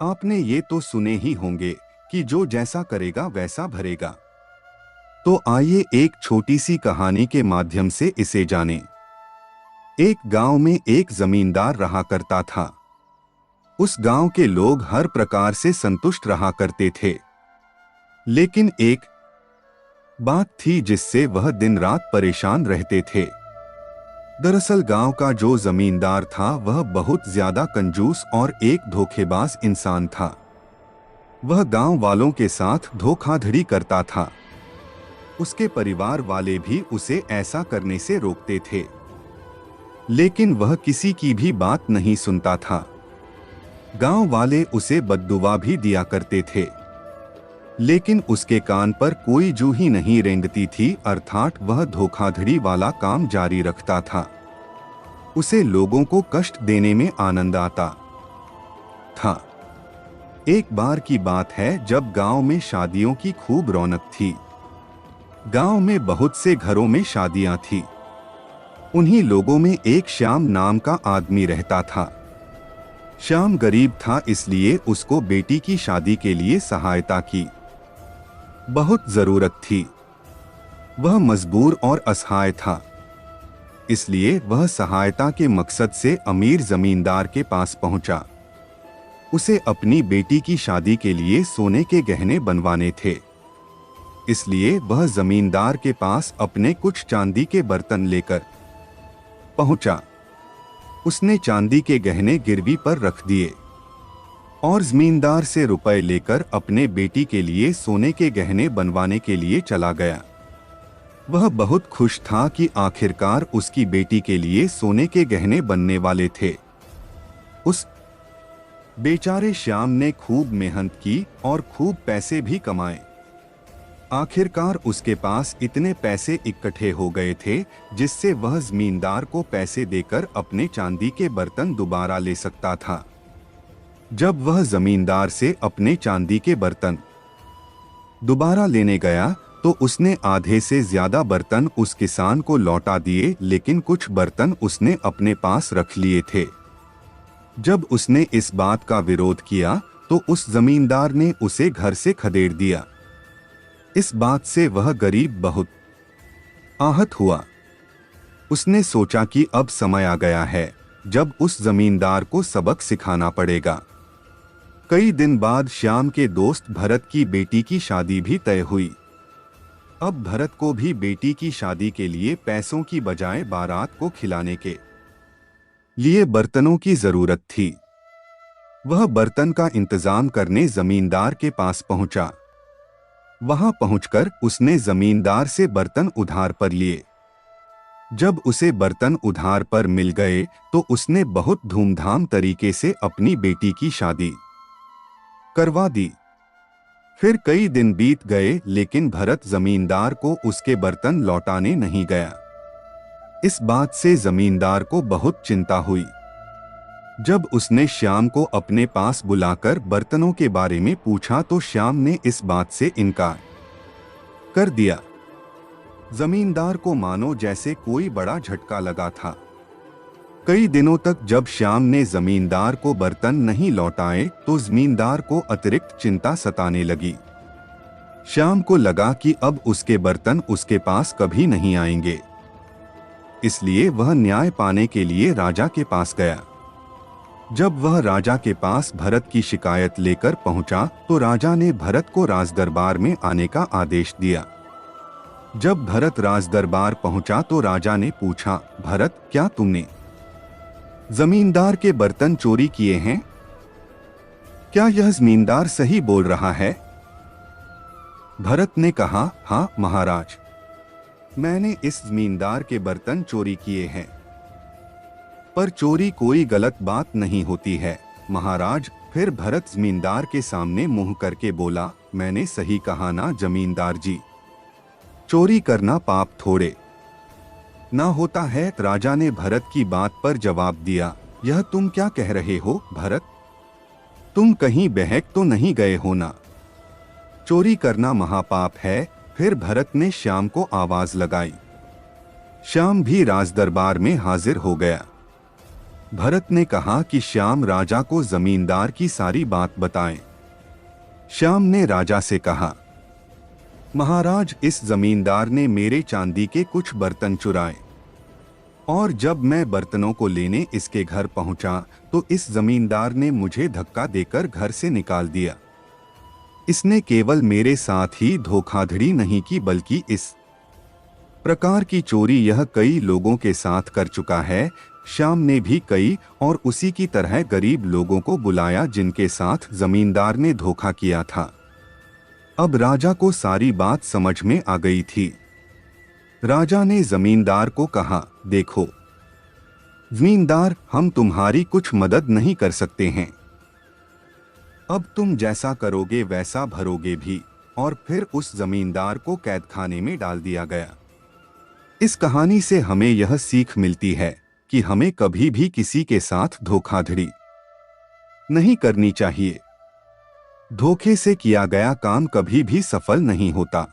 आपने ये तो सुने ही होंगे कि जो जैसा करेगा वैसा भरेगा। तो आइए एक छोटी सी कहानी के माध्यम से इसे जानें। एक गांव में एक जमींदार रहा करता था। उस गांव के लोग हर प्रकार से संतुष्ट रहा करते थे, लेकिन एक बात थी जिससे वह दिन रात परेशान रहते थे। दरअसल गांव का जो जमींदार था वह बहुत ज्यादा कंजूस और एक धोखेबाज इंसान था। वह गांव वालों के साथ धोखाधड़ी करता था। उसके परिवार वाले भी उसे ऐसा करने से रोकते थे, लेकिन वह किसी की भी बात नहीं सुनता था। गांव वाले उसे बद्दुआ भी दिया करते थे, लेकिन उसके कान पर कोई जू ही नहीं रेंगती थी, अर्थात वह धोखाधड़ी वाला काम जारी रखता था। उसे लोगों को कष्ट देने में आनंद आता था। एक बार की बात है जब गांव में शादियों की खूब रौनक थी। गांव में बहुत से घरों में शादियां थी। उन्हीं लोगों में एक श्याम नाम का आदमी रहता था। श्याम गरीब था, इसलिए उसको बेटी की शादी के लिए सहायता की बहुत जरूरत थी। वह मजबूर और असहाय था, इसलिए वह सहायता के मकसद से अमीर जमींदार के पास पहुंचा। उसे अपनी बेटी की शादी के लिए सोने के गहने बनवाने थे, इसलिए वह जमींदार के पास अपने कुछ चांदी के बर्तन लेकर पहुंचा। उसने चांदी के गहने गिरवी पर रख दिए और जमींदार से रुपए लेकर अपने बेटी के लिए सोने के गहने बनवाने के लिए चला गया। वह बहुत खुश था कि आखिरकार उसकी बेटी के लिए सोने के गहने बनने वाले थे। उस बेचारे श्याम ने खूब मेहनत की और खूब पैसे भी कमाए। आखिरकार उसके पास इतने पैसे इकट्ठे हो गए थे जिससे वह जमींदार को पैसे देकर अपने चांदी के बर्तन दोबारा ले सकता था। जब वह जमींदार से अपने चांदी के बर्तन दोबारा लेने गया तो उसने आधे से ज्यादा बर्तन उस किसान को लौटा दिए, लेकिन कुछ बर्तन उसने अपने पास रख लिए थे। जब उसने इस बात का विरोध किया तो उस जमींदार ने उसे घर से खदेड़ दिया। इस बात से वह गरीब बहुत आहत हुआ। उसने सोचा कि अब समय आ गया है जब उस जमींदार को सबक सिखाना पड़ेगा। कई दिन बाद श्याम के दोस्त भरत की बेटी की शादी भी तय हुई। अब भरत को भी बेटी की शादी के लिए पैसों की बजाय बारात को खिलाने के लिए बर्तनों की जरूरत थी। वह बर्तन का इंतजाम करने जमींदार के पास पहुंचा। वहां पहुंचकर उसने जमींदार से बर्तन उधार पर लिए। जब उसे बर्तन उधार पर मिल गए तो उसने बहुत धूमधाम तरीके से अपनी बेटी की शादी करवा दी। फिर कई दिन बीत गए, लेकिन भरत जमींदार को उसके बर्तन लौटाने नहीं गया। इस बात से जमींदार को बहुत चिंता हुई। जब उसने श्याम को अपने पास बुलाकर बर्तनों के बारे में पूछा तो श्याम ने इस बात से इनकार कर दिया। जमींदार को मानो जैसे कोई बड़ा झटका लगा था। कई दिनों तक जब श्याम ने जमींदार को बर्तन नहीं लौटाए तो जमींदार को अतिरिक्त चिंता सताने लगी। श्याम को लगा कि अब उसके बर्तन उसके पास कभी नहीं आएंगे, इसलिए वह न्याय पाने के लिए राजा के पास गया। जब वह राजा के पास भरत की शिकायत लेकर पहुंचा तो राजा ने भरत को राजदरबार में आने का आदेश दिया। जब भरत राजदरबार पहुंचा तो राजा ने पूछा, भरत, क्या तुमने जमींदार के बर्तन चोरी किए हैं? क्या यह जमींदार सही बोल रहा है? भरत ने कहा, हाँ महाराज, मैंने इस जमींदार के बर्तन चोरी किए हैं। पर चोरी कोई गलत बात नहीं होती है महाराज। फिर भरत जमींदार के सामने मुंह करके बोला, मैंने सही कहा ना जमींदार जी, चोरी करना पाप थोड़े ना होता है। राजा ने भरत की बात पर जवाब दिया, यह तुम क्या कह रहे हो भरत? तुम कहीं बहक तो नहीं गए हो ना? चोरी करना महापाप है। फिर भरत ने श्याम को आवाज लगाई। श्याम भी राजदरबार में हाजिर हो गया। भरत ने कहा कि श्याम राजा को जमींदार की सारी बात बताएं। श्याम ने राजा से कहा, महाराज, इस जमींदार ने मेरे चांदी के कुछ बर्तन चुराए और जब मैं बर्तनों को लेने इसके घर पहुंचा तो इस जमींदार ने मुझे धक्का देकर घर से निकाल दिया। इसने केवल मेरे साथ ही धोखाधड़ी नहीं की बल्कि इस प्रकार की चोरी यह कई लोगों के साथ कर चुका है। श्याम ने भी कई और उसी की तरह गरीब लोगों को बुलाया जिनके साथ जमींदार ने धोखा किया था। अब राजा को सारी बात समझ में आ गई थी। राजा ने जमींदार को कहा, देखो जमींदार, हम तुम्हारी कुछ मदद नहीं कर सकते हैं। अब तुम जैसा करोगे वैसा भरोगे भी। और फिर उस जमींदार को कैदखाने में डाल दिया गया। इस कहानी से हमें यह सीख मिलती है कि हमें कभी भी किसी के साथ धोखाधड़ी नहीं करनी चाहिए। धोखे से किया गया काम कभी भी सफल नहीं होता।